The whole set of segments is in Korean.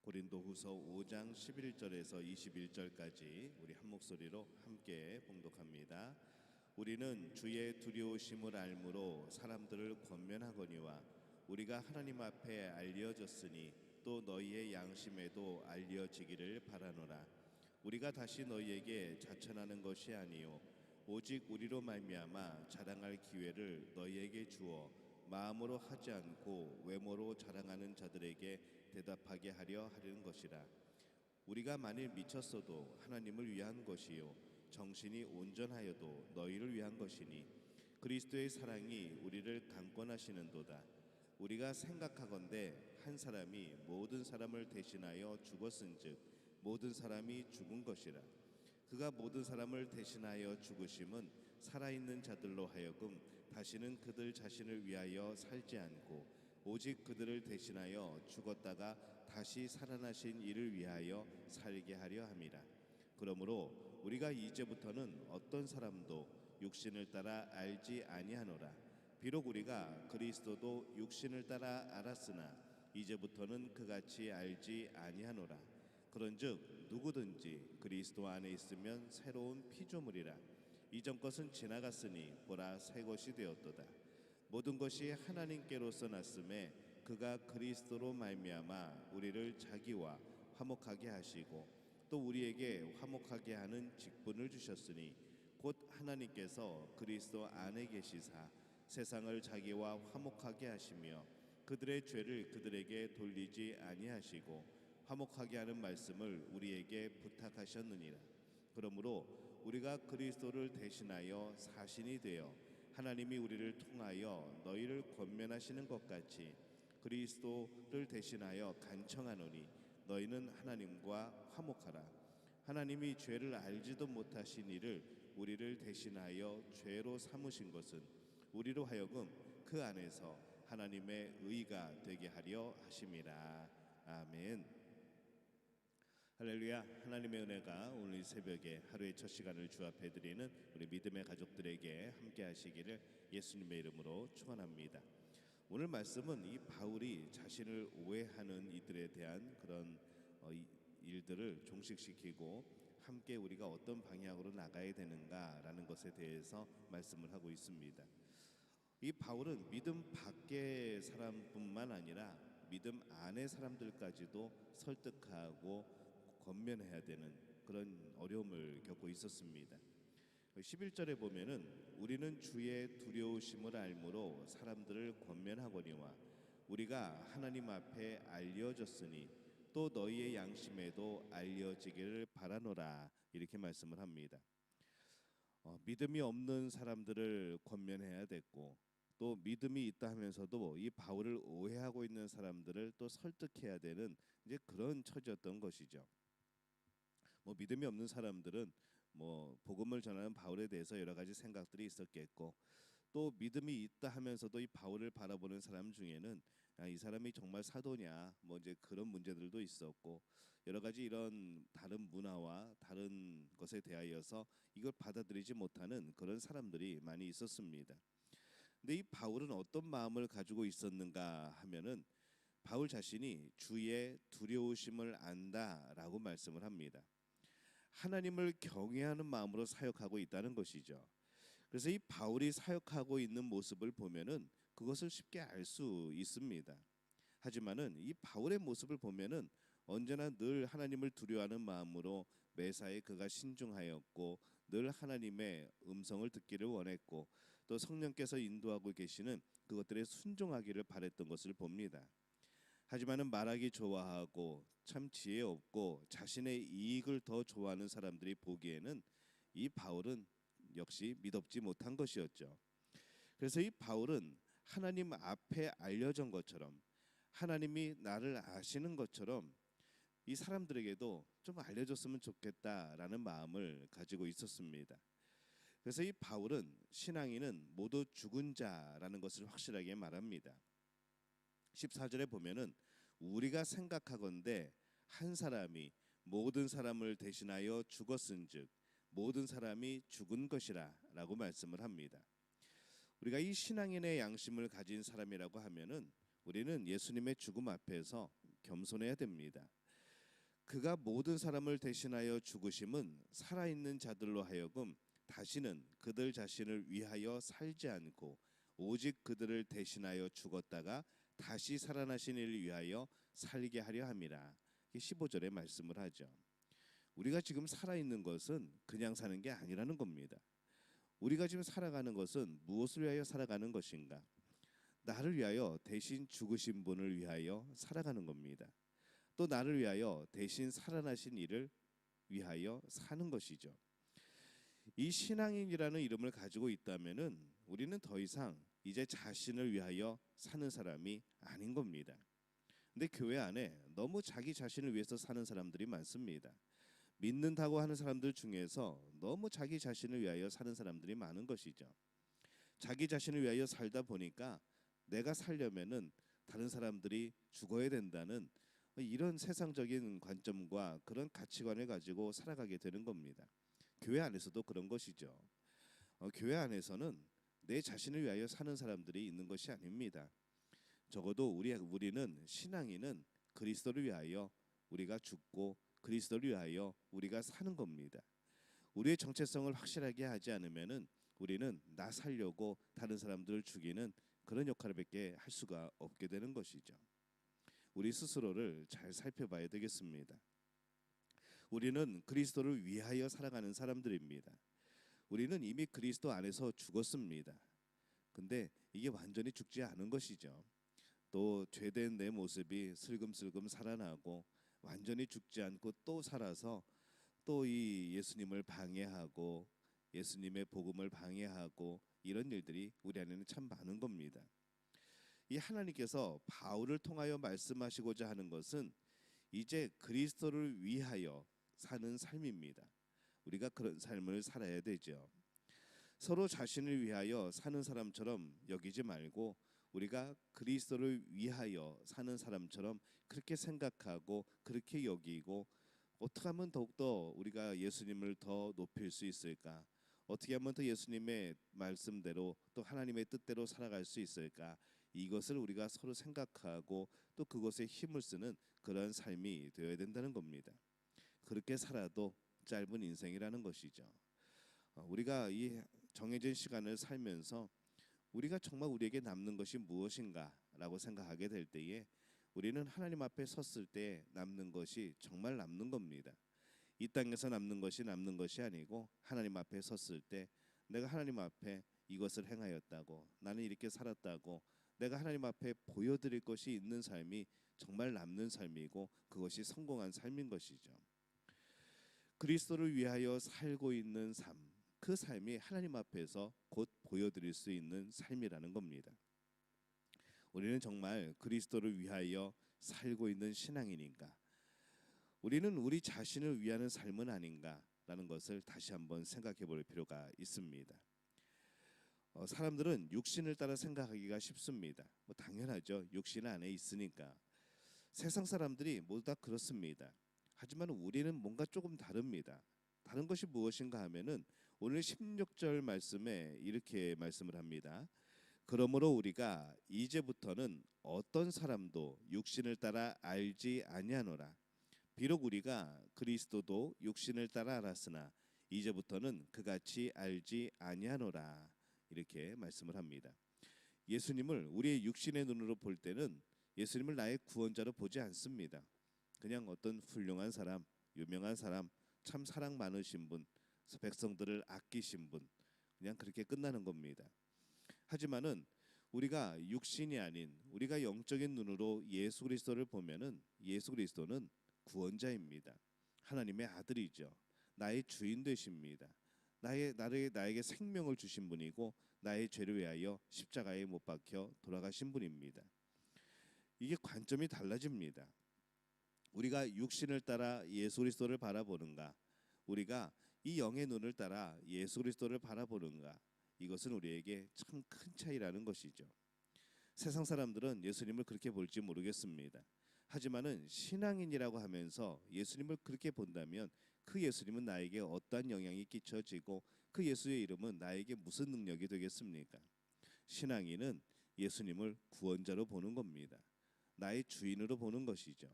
고린도후서 5장 11절에서 21절까지 우리 한 목소리로 함께 봉독합니다. 우리는 주의 두려우심을 알므로 사람들을 권면하거니와 우리가 하나님 앞에 알려졌으니 또 너희의 양심에도 알려지기를 바라노라. 우리가 다시 너희에게 자천하는 것이 아니요 오직 우리로 말미암아 자랑할 기회를 너희에게 주어 마음으로 하지 않고 외모로 자랑하는 자들에게 대답하게 하려는 것이라. 우리가 만일 미쳤어도 하나님을 위한 것이요 정신이 온전하여도 너희를 위한 것이니 그리스도의 사랑이 우리를 강권하시는도다. 우리가 생각하건대 한 사람이 모든 사람을 대신하여 죽었은즉 모든 사람이 죽은 것이라. 그가 모든 사람을 대신하여 죽으심은 살아있는 자들로 하여금 다시는 그들 자신을 위하여 살지 않고 오직 그들을 대신하여 죽었다가 다시 살아나신 이를 위하여 살게 하려 함이라. 그러므로 우리가 이제부터는 어떤 사람도 육신을 따라 알지 아니하노라. 비록 우리가 그리스도도 육신을 따라 알았으나 이제부터는 그같이 알지 아니하노라. 그런즉 누구든지 그리스도 안에 있으면 새로운 피조물이라. 이전 것은 지나갔으니 보라 새 것이 되었도다. 모든 것이 하나님께로서 났음에 그가 그리스도로 말미암아 우리를 자기와 화목하게 하시고 또 우리에게 화목하게 하는 직분을 주셨으니 곧 하나님께서 그리스도 안에 계시사 세상을 자기와 화목하게 하시며 그들의 죄를 그들에게 돌리지 아니하시고 화목하게 하는 말씀을 우리에게 부탁하셨느니라. 그러므로 우리가 그리스도를 대신하여 사신이 되어 하나님이 우리를 통하여 너희를 권면하시는 것 같이 그리스도를 대신하여 간청하노니 너희는 하나님과 화목하라. 하나님이 죄를 알지도 못하신 이를 우리를 대신하여 죄로 삼으신 것은 우리로 하여금 그 안에서 하나님의 의가 되게 하려 하심이라. 아멘. 할렐루야. 하나님의 은혜가 오늘 이 새벽에 하루의 첫 시간을 주 앞에 드리는 우리 믿음의 가족들에게 함께 하시기를 예수님의 이름으로 축원합니다. 오늘 말씀은 이 바울이 자신을 오해하는 이들에 대한 그런 일들을 종식시키고 함께 우리가 어떤 방향으로 나가야 되는가라는 것에 대해서 말씀을 하고 있습니다. 이 바울은 믿음 밖의 사람뿐만 아니라 믿음 안의 사람들까지도 설득하고 권면해야 되는 그런 어려움을 겪고 있었습니다. 11절에 보면은 우리는 주의 두려우심을 알므로 사람들을 권면하거니와 우리가 하나님 앞에 알려졌으니 또 너희의 양심에도 알려지기를 바라노라 이렇게 말씀을 합니다. 믿음이 없는 사람들을 권면해야 됐고 또 믿음이 있다 하면서도 이 바울을 오해하고 있는 사람들을 또 설득해야 되는 이제 그런 처지였던 것이죠. 믿음이 없는 사람들은 복음을 전하는 바울에 대해서 여러 가지 생각들이 있었겠고 또 믿음이 있다 하면서도 이 바울을 바라보는 사람 중에는 이 사람이 정말 사도냐 이제 그런 문제들도 있었고 여러 가지 이런 다른 문화와 다른 것에 대하여서 이걸 받아들이지 못하는 그런 사람들이 많이 있었습니다. 근데 이 바울은 어떤 마음을 가지고 있었는가 하면은 바울 자신이 주의 두려우심을 안다라고 말씀을 합니다. 하나님을 경외하는 마음으로 사역하고 있다는 것이죠. 그래서 이 바울이 사역하고 있는 모습을 보면은 그것을 쉽게 알 수 있습니다. 하지만은 이 바울의 모습을 보면은 언제나 늘 하나님을 두려워하는 마음으로 매사에 그가 신중하였고 늘 하나님의 음성을 듣기를 원했고 또 성령께서 인도하고 계시는 그것들에 순종하기를 바랬던 것을 봅니다. 하지만은 말하기 좋아하고 참 지혜 없고 자신의 이익을 더 좋아하는 사람들이 보기에는 이 바울은 역시 믿op지 못한 것이었죠. 그래서 이 바울은 하나님 앞에 알려진 것처럼 하나님이 나를 아시는 것처럼 이 사람들에게도 좀 알려줬으면 좋겠다라는 마음을 가지고 있었습니다. 그래서 이 바울은 신앙인은 모두 죽은 자라는 것을 확실하게 말합니다. 14절에 보면은 우리가 생각하건대 한 사람이 모든 사람을 대신하여 죽었은즉 모든 사람이 죽은 것이라 라고 말씀을 합니다. 우리가 이 신앙인의 양심을 가진 사람이라고 하면은 우리는 예수님의 죽음 앞에서 겸손해야 됩니다. 그가 모든 사람을 대신하여 죽으심은 살아있는 자들로 하여금 다시는 그들 자신을 위하여 살지 않고 오직 그들을 대신하여 죽었다가 다시 살아나신 이를 위하여 살게 하려 함이라. 15절에 말씀을 하죠. 우리가 지금 살아있는 것은 그냥 사는 게 아니라는 겁니다. 우리가 지금 살아가는 것은 무엇을 위하여 살아가는 것인가? 나를 위하여 대신 죽으신 분을 위하여 살아가는 겁니다. 또 나를 위하여 대신 살아나신 이를 위하여 사는 것이죠. 이 신앙인이라는 이름을 가지고 있다면은 우리는 더 이상 이제 자신을 위하여 사는 사람이 아닌 겁니다. 근데 교회 안에 너무 자기 자신을 위해서 사는 사람들이 많습니다. 믿는다고 하는 사람들 중에서 너무 자기 자신을 위하여 사는 사람들이 많은 것이죠. 자기 자신을 위하여 살다 보니까 내가 살려면은 다른 사람들이 죽어야 된다는 이런 세상적인 관점과 그런 가치관을 가지고 살아가게 되는 겁니다. 교회 안에서도 그런 것이죠. 교회 안에서는 내 자신을 위하여 사는 사람들이 있는 것이 아닙니다. 적어도 우리는 신앙인은 그리스도를 위하여 우리가 죽고 그리스도를 위하여 우리가 사는 겁니다. 우리의 정체성을 확실하게 하지 않으면은 우리는 나 살려고 다른 사람들을 죽이는 그런 역할밖에 할 수가 없게 되는 것이죠. 우리 스스로를 잘 살펴봐야 되겠습니다. 우리는 그리스도를 위하여 살아가는 사람들입니다. 우리는 이미 그리스도 안에서 죽었습니다. 근데 이게 완전히 죽지 않은 것이죠. 또 죄된 내 모습이 슬금슬금 살아나고 완전히 죽지 않고 또 살아서 또 이 예수님을 방해하고 예수님의 복음을 방해하고 이런 일들이 우리 안에는 참 많은 겁니다. 이 하나님께서 바울을 통하여 말씀하시고자 하는 것은 이제 그리스도를 위하여 사는 삶입니다. 우리가 그런 삶을 살아야 되죠. 서로 자신을 위하여 사는 사람처럼 여기지 말고 우리가 그리스도를 위하여 사는 사람처럼 그렇게 생각하고 그렇게 여기고 어떻게 하면 더욱더 우리가 예수님을 더 높일 수 있을까? 어떻게 하면 더 예수님의 말씀대로 또 하나님의 뜻대로 살아갈 수 있을까? 이것을 우리가 서로 생각하고 또 그것에 힘을 쓰는 그런 삶이 되어야 된다는 겁니다. 그렇게 살아도 짧은 인생이라는 것이죠. 우리가 이 정해진 시간을 살면서 우리가 정말 우리에게 남는 것이 무엇인가라고 생각하게 될 때에 우리는 하나님 앞에 섰을 때 남는 것이 정말 남는 겁니다. 이 땅에서 남는 것이 아니고 하나님 앞에 섰을 때 내가 하나님 앞에 이것을 행하였다고 나는 이렇게 살았다고 내가 하나님 앞에 보여드릴 것이 있는 삶이 정말 남는 삶이고 그것이 성공한 삶인 것이죠. 그리스도를 위하여 살고 있는 삶, 그 삶이 하나님 앞에서 곧 보여드릴 수 있는 삶이라는 겁니다. 우리는 정말 그리스도를 위하여 살고 있는 신앙인인가? 우리는 우리 자신을 위하는 삶은 아닌가라는 것을 다시 한번 생각해 볼 필요가 있습니다. 사람들은 육신을 따라 생각하기가 쉽습니다. 당연하죠. 육신 안에 있으니까. 세상 사람들이 모두 다 그렇습니다. 하지만 우리는 뭔가 조금 다릅니다. 다른 것이 무엇인가 하면은 오늘 16절 말씀에 이렇게 말씀을 합니다. 그러므로 우리가 이제부터는 어떤 사람도 육신을 따라 알지 아니하노라. 비록 우리가 그리스도도 육신을 따라 알았으나 이제부터는 그같이 알지 아니하노라. 이렇게 말씀을 합니다. 예수님을 우리의 육신의 눈으로 볼 때는 예수님을 나의 구원자로 보지 않습니다. 그냥 어떤 훌륭한 사람, 유명한 사람, 참 사랑 많으신 분, 백성들을 아끼신 분, 그냥 그렇게 끝나는 겁니다. 하지만은 우리가 육신이 아닌 우리가 영적인 눈으로 예수 그리스도를 보면은 예수 그리스도는 구원자입니다. 하나님의 아들이죠. 나의 주인 되십니다. 나에게 생명을 주신 분이고 나의 죄를 위하여 십자가에 못 박혀 돌아가신 분입니다. 이게 관점이 달라집니다. 우리가 육신을 따라 예수 그리스도를 바라보는가? 우리가 이 영의 눈을 따라 예수 그리스도를 바라보는가? 이것은 우리에게 참 큰 차이라는 것이죠. 세상 사람들은 예수님을 그렇게 볼지 모르겠습니다. 하지만은 신앙인이라고 하면서 예수님을 그렇게 본다면 그 예수님은 나에게 어떠한 영향이 끼쳐지고 그 예수의 이름은 나에게 무슨 능력이 되겠습니까? 신앙인은 예수님을 구원자로 보는 겁니다. 나의 주인으로 보는 것이죠.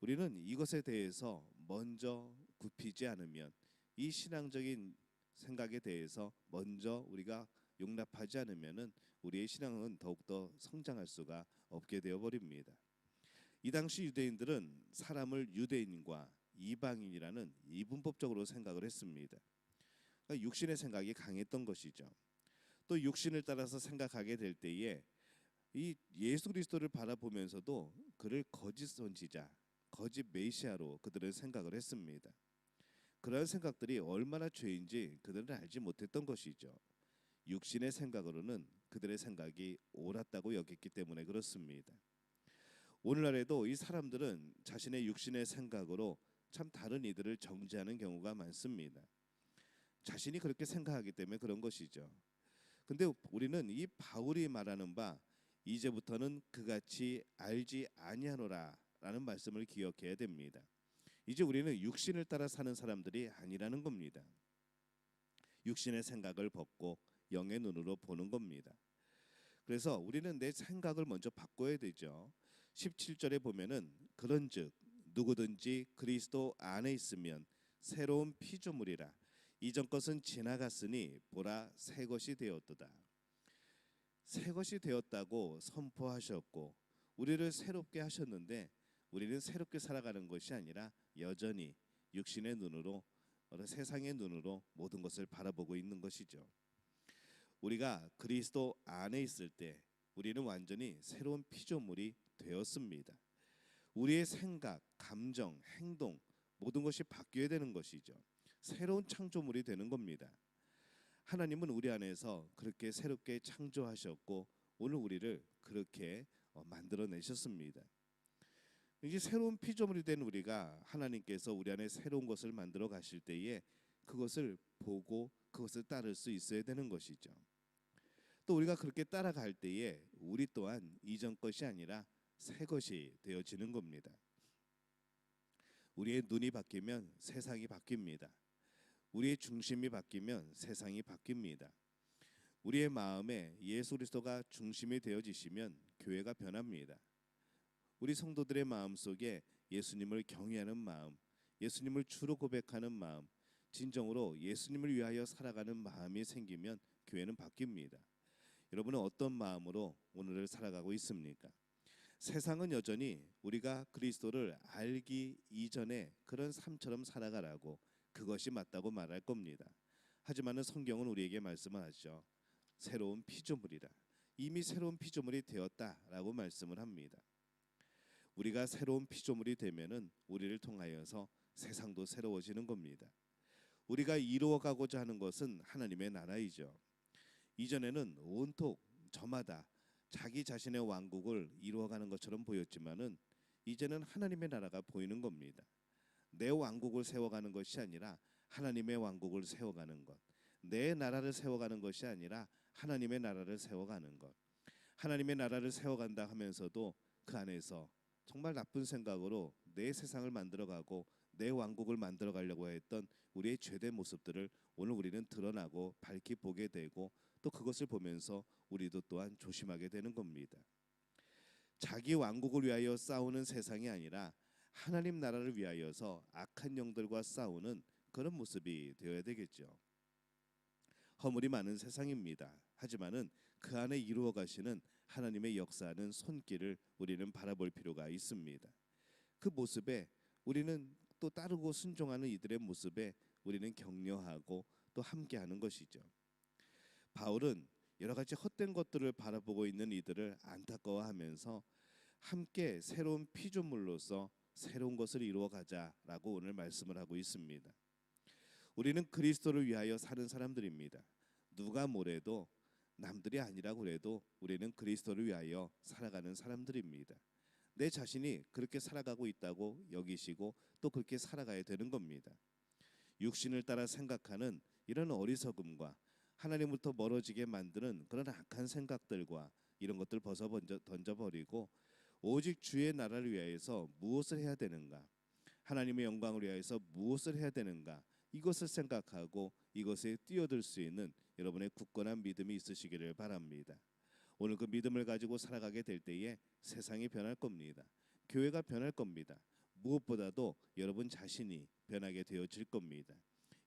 우리는 이것에 대해서 먼저 굽히지 않으면, 이 신앙적인 생각에 대해서 먼저 우리가 용납하지 않으면은 우리의 신앙은 더욱더 성장할 수가 없게 되어 버립니다. 이 당시 유대인들은 사람을 유대인과 이방인이라는 이분법적으로 생각을 했습니다. 그러니까 육신의 생각이 강했던 것이죠. 또 육신을 따라서 생각하게 될 때에 이 예수 그리스도를 바라보면서도 그를 거짓 선지자, 거짓 메시아로 그들은 생각을 했습니다. 그러한 생각들이 얼마나 죄인지 그들은 알지 못했던 것이죠. 육신의 생각으로는 그들의 생각이 옳았다고 여겼기 때문에 그렇습니다. 오늘날에도 이 사람들은 자신의 육신의 생각으로 참 다른 이들을 정죄하는 경우가 많습니다. 자신이 그렇게 생각하기 때문에 그런 것이죠. 근데 우리는 이 바울이 말하는 바 이제부터는 그같이 알지 아니하노라라는 말씀을 기억해야 됩니다. 이제 우리는 육신을 따라 사는 사람들이 아니라는 겁니다. 육신의 생각을 벗고 영의 눈으로 보는 겁니다. 그래서 우리는 내 생각을 먼저 바꿔야 되죠. 17절에 보면은 그런즉 누구든지 그리스도 안에 있으면 새로운 피조물이라 이전 것은 지나갔으니 보라 새 것이 되었도다. 새 것이 되었다고 선포하셨고 우리를 새롭게 하셨는데 우리는 새롭게 살아가는 것이 아니라 여전히 육신의 눈으로, 세상의 눈으로 모든 것을 바라보고 있는 것이죠. 우리가 그리스도 안에 있을 때 우리는 완전히 새로운 피조물이 되었습니다. 우리의 생각, 감정, 행동 모든 것이 바뀌어야 되는 것이죠. 새로운 창조물이 되는 겁니다. 하나님은 우리 안에서 그렇게 새롭게 창조하셨고 오늘 우리를 그렇게 만들어내셨습니다. 이제 새로운 피조물이 된 우리가 하나님께서 우리 안에 새로운 것을 만들어 가실 때에 그것을 보고 그것을 따를 수 있어야 되는 것이죠. 또 우리가 그렇게 따라갈 때에 우리 또한 이전 것이 아니라 새 것이 되어지는 겁니다. 우리의 눈이 바뀌면 세상이 바뀝니다. 우리의 중심이 바뀌면 세상이 바뀝니다. 우리의 마음에 예수 그리스도가 중심이 되어지시면 교회가 변합니다. 우리 성도들의 마음속에 예수님을 경외하는 마음, 예수님을 주로 고백하는 마음, 진정으로 예수님을 위하여 살아가는 마음이 생기면 교회는 바뀝니다. 여러분은 어떤 마음으로 오늘을 살아가고 있습니까? 세상은 여전히 우리가 그리스도를 알기 이전에 그런 삶처럼 살아가라고 그것이 맞다고 말할 겁니다. 하지만은 성경은 우리에게 말씀을 하죠. 새로운 피조물이라. 이미 새로운 피조물이 되었다라고 말씀을 합니다. 우리가 새로운 피조물이 되면은 우리를 통하여서 세상도 새로워지는 겁니다. 우리가 이루어가고자 하는 것은 하나님의 나라이죠. 이전에는 온통 저마다 자기 자신의 왕국을 이루어가는 것처럼 보였지만은 이제는 하나님의 나라가 보이는 겁니다. 내 왕국을 세워가는 것이 아니라 하나님의 왕국을 세워가는 것, 내 나라를 세워가는 것이 아니라 하나님의 나라를 세워가는 것. 하나님의 나라를 세워간다 하면서도 그 안에서 정말 나쁜 생각으로 내 세상을 만들어가고 내 왕국을 만들어가려고 했던 우리의 죄된 모습들을 오늘 우리는 드러나고 밝히 보게 되고 또 그것을 보면서 우리도 또한 조심하게 되는 겁니다. 자기 왕국을 위하여 싸우는 세상이 아니라 하나님 나라를 위하여서 악한 영들과 싸우는 그런 모습이 되어야 되겠죠. 허물이 많은 세상입니다. 하지만은 그 안에 이루어 가시는 하나님의 역사하는 손길을 우리는 바라볼 필요가 있습니다. 그 모습에 우리는 또 따르고 순종하는 이들의 모습에 우리는 격려하고 또 함께하는 것이죠. 바울은 여러 가지 헛된 것들을 바라보고 있는 이들을 안타까워하면서 함께 새로운 피조물로서 새로운 것을 이루어 가자라고 오늘 말씀을 하고 있습니다. 우리는 그리스도를 위하여 사는 사람들입니다. 누가 뭐래도 남들이 아니라고 그래도 우리는 그리스도를 위하여 살아가는 사람들입니다. 내 자신이 그렇게 살아가고 있다고 여기시고 또 그렇게 살아가야 되는 겁니다. 육신을 따라 생각하는 이런 어리석음과 하나님부터 멀어지게 만드는 그런 악한 생각들과 이런 것들 벗어 던져버리고 오직 주의 나라를 위하여서 무엇을 해야 되는가, 하나님의 영광을 위하여서 무엇을 해야 되는가, 이것을 생각하고 이것에 뛰어들 수 있는 여러분의 굳건한 믿음이 있으시기를 바랍니다. 오늘 그 믿음을 가지고 살아가게 될 때에 세상이 변할 겁니다. 교회가 변할 겁니다. 무엇보다도 여러분 자신이 변하게 되어질 겁니다.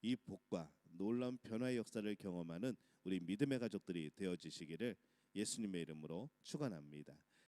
이 복과 놀라운 변화의 역사를 경험하는 우리 믿음의 가족들이 되어지시기를 예수님의 이름으로 축원합니다.